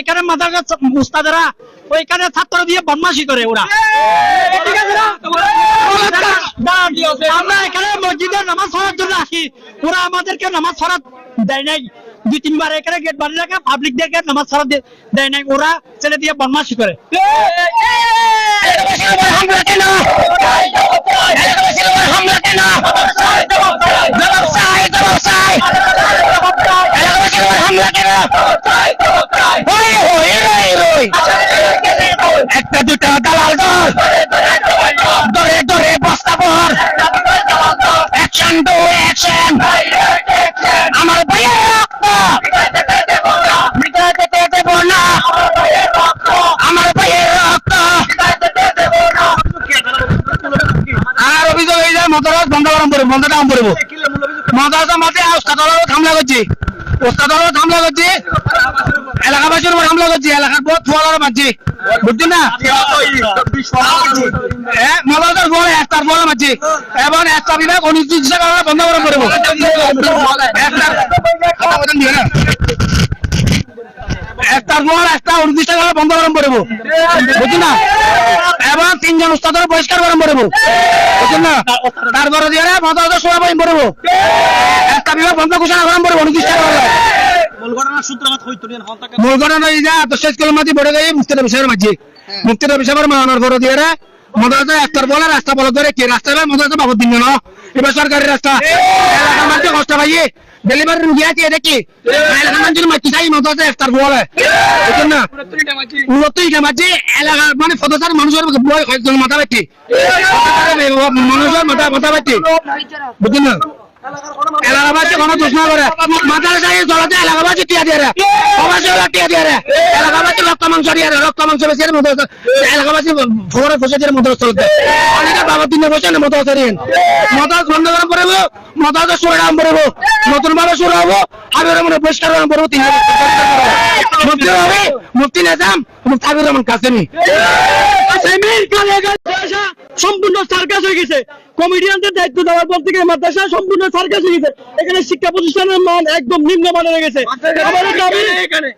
এখানে মাদ্রাসা উস্তাদেরা ওইখানে ছাত্র দিয়ে বদমাশি করে ওরা। আমরা এখানে মসজিদের নামাজ পড়ার জন্য আসি, ওরা আমাদেরকে নামাজ পড়া দেয় নাই। 2-3 বার এখানে গেট বাড়ি রাখা পাবলিকদেরকে নামাজ পড়া দেয় নাই, ওরা ছেলে দিয়ে বদমাশি করে। একটা দুটা দালাল দল ধরে ধরে বস্তা পর অ্যাকশন টু অ্যাকশন আমার ভাইয়ের রক্ত মিটাতে দেব না আমার ভাইয়ের রক্ত। আর অভিযোগ এই যে মাদ্রাসা বন্ধ করাম পড়বে, বন্ধটা আম পড়বো মাদ্রাসা মাঠে ওস্তাদ হামলা করছে, ওস্তাদ হামলা করছে, এলাকাবাসীর উপর হামলা করছে, এলাকার বহুত ফোয়ালার মারছে, বুঝছেন না? মাদ্রাসার বড় একটার বড় মারছে এবং একটা বিভাগ অনির্দিষ্ট বন্ধ করা পড়বো, একটার পর একটা অনির্দিষ্ট বন্ধ করা পড়বো, বুঝছেন না? এবং 3 জন উস্তাদের বহিষ্কার করা পড়বো, বুঝছেন না? তারপরে দিয়ে মাদ্রাসা সোয়া বই পড়বো, একটা বিভাগ বন্ধ ঘোষণা করা পড়বো অনির্দিষ্ট। মূল ঘটনা এই যে 10 কিলোমিটার বড় গাড়ি মুক্তির বিষয়ের মাঝে মুক্তির বিষয়ের মানানোর পরে দিয়ে মাদ্রাসা একটার বলে রাস্তা বলে ধরে কি রাস্তা মাদ্রাসা বাবদ দিন না এবার সরকারি রাস্তা এলাকার মাঝে কষ্ট পাইয়ে ডেলিভারি রুগী আছে দেখি এলাকার মানুষের মাঝে চাই মাদ্রাসা একটার বলে, বুঝছেন না? 29টা মাঝে এলাকার মানে সদস্যের মানুষের কয়েকজন মাথা ব্যক্তি মানুষের মাথা ব্যক্তি, বুঝছেন না? এলাকাবাসী কোনো ঘোষণা করে মাদ্রাসায় চলাতে এলাকাবাসী টিয়া দিয়ে রে সমাজে টিয়া দিয়ে রে এলাকাবাসী রক্ত মাংস দিয়ে রে রক্ত মাংস বেশি এলাকাবাসী খবরে ফসে দিয়ে মাদ্রাসা চলতে অনেকে বাবা 3 বছর মাদ্রাসা দিন মাদ্রাসা বন্ধ করা পড়বো, মাদ্রাসা সুরে নাম পড়বো, নতুন ভাবে শুরু হবো, আবির মনে পরিষ্কার করা পড়বো, 3 মুক্তি হবে মুক্তি নিজাম আবির রহমান কাসেমি সম্পূর্ণ সার্কাস হয়ে গেছে। কমেডিয়ানদের দায়িত্ব দেওয়ার পর থেকে মাদ্রাসা সম্পূর্ণ সার্কাস হয়ে গেছে। এখানে শিক্ষা প্রতিষ্ঠানের মান একদম নিম্নমানের হয়ে গেছে।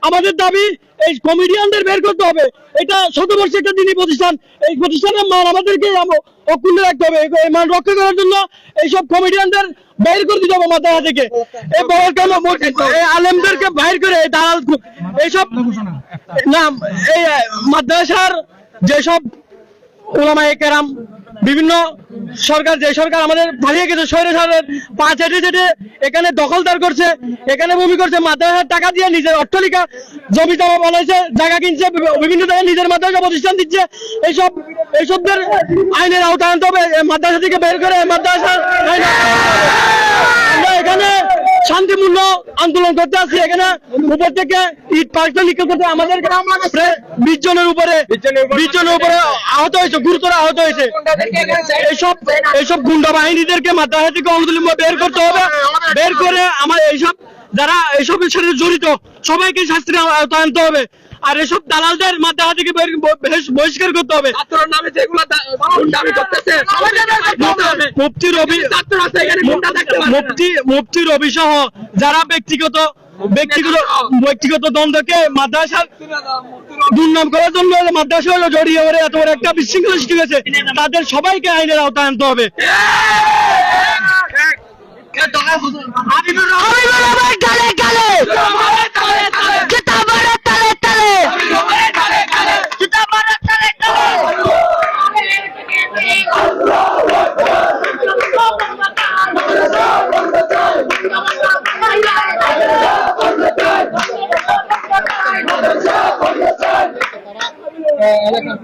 আমাদের দাবি এই কমেডিয়ানদের বের করতে হবে। এটা শতবর্ষী একটা দিনী প্রতিষ্ঠান, এই প্রতিষ্ঠানের মান আমাদেরকে অক্ষুণ্ণ রাখতে হবে। এই মান রক্ষা করার জন্য এইসব কমেডিয়ানদের বাইর করে দিতে হবে মাদ্রাসা থেকে। এই বড় আলেমদেরকে বাইর করে দালাল এইসব নাম এই মাদ্রাসার যেসব উলামায়ে কেরাম বিভিন্ন সরকার যে সরকার আমাদের পালিয়ে গেছে স্বৈরাচারের পা চেটে চেটে এখানে দখলদার করছে, এখানে ভূমি করছে, মাদ্রাসার টাকা দিয়ে নিজের অট্টালিকা জমি জমা বানাইছে, জায়গা কিনছে, বিভিন্ন জায়গায় নিজের মাদ্রাসা প্রতিষ্ঠান দিচ্ছে। এইসবদের আইনের আওতায় আনতে হবে, মাদ্রাসা থেকে বের করে মাদ্রাসার আমরা এখানে শান্তিপূর্ণ আন্দোলন করতে আসছি। এখানে উপর থেকে ইট পাল্টা নিক্ষেপ করতে আমাদের 20 জনের উপরে আহত হয়েছে, গুরুতর আহত হয়েছে। এইসব গুন্ডা বাহিনীদেরকে মাদ্রাসা থেকে অনতিবিলম্বে বের করতে হবে। বের করে আমার যারা এইসবের সাথে জড়িত সবাইকে শাস্তির আওতায় আনতে হবে। আর এসব দালালদের মাদ্রাসা থেকে বহিষ্কার করতে হবে। মুফতি রবি সহ যারা ব্যক্তিগত দ্বন্দ্বকে মাদ্রাসার দুর্নাম করার জন্য মাদ্রাসা হলো জড়িয়ে পড়ে এত বড় একটা বিশৃঙ্খলা সৃষ্টি হয়েছে, তাদের সবাইকে আইনের আওতায় আনতে হবে। এলাকার